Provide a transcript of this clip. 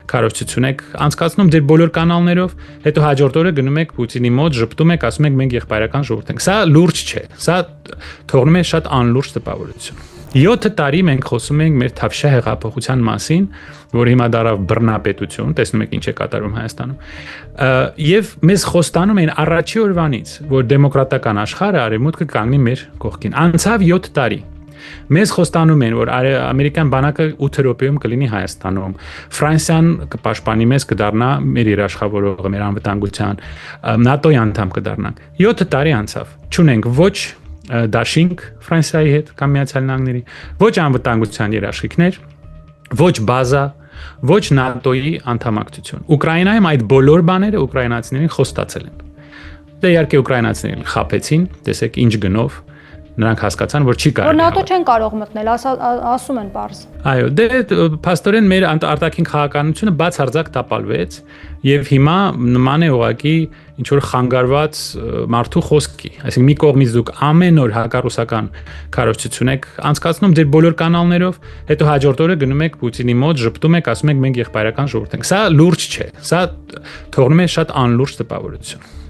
քարոզչություն եք անցկացնում ձեր բոլոր կանալներով, հետո հաջորդ օրը գնում եք Պուտինի մոտ, ժպտում եք, ասում եք մենք եղբայրական ժողովուրդ ենք։ Սա լուրջ չէ, սա թողնում է շատ անլուրջ տպավորություն։ 7 տարի մենք խոսում ենք մեր Թավշյա հեղափոխության մասին, որ հիմա դարավ բռնապետություն, տեսնում եք ինչ է կատարվում Հայաստանում։ Եվ մեզ խոստանում են առաջի օրվանից, որ դեմոկրատական աշխարհը արևմուտքը կանգնի մեր կողքին։ Անցավ 7 տարի։ Մեզ խոստանում են, որ ամերիկյան բանակը 8 րոպեում կլինի Հայաստանում, Ֆրանսիան կպաշտպանի մեզ, կդառնա մեր երաշխավորողը, մեր անվտանգության, ՆԱՏՕ-ի անդամ կդառնանք։ 7 տարի անցավ։ Չունենք ոչ դաշինք Ֆրանսիայի հետ կամ Միացյալ Նահանգների, ոչ անվտանգության երաշխիքներ, ոչ բազա, ոչ ՆԱՏՕ-ի անդամակցություն։ Ուկրաինայում այդ բոլոր բաները ուկրաինացիներին խոստացել են։ Դե իհարկե ուկրաինացիներին խաբեցին, տեսեք ինչ գնով, նրանք հասկացան, որ չի կարող։ Որ ՆԱՏՕ չեն կարող մտնել, ասում են պարզ։ Այո, դե փաստորեն մեր արտաքին քաղաքականությունը բացարձակ տապալվեց եւ հիմա նման է ուղղակի ինչ որ խանգարված մարդու խոսքի։ Այսինքն մի կողմից դուք ամեն օր հակառուսական քարոզչություն եք անցկացնում ձեր բոլոր կանալներով, հետո հաջորդ օրը գնում եք Պուտինի մոտ, ժպտում եք, ասում եք մենք եղբայրական ժողովուրդ ենք։ Սա լուրջ չէ, սա թողնում է շատ անլուրջ տպավորություն։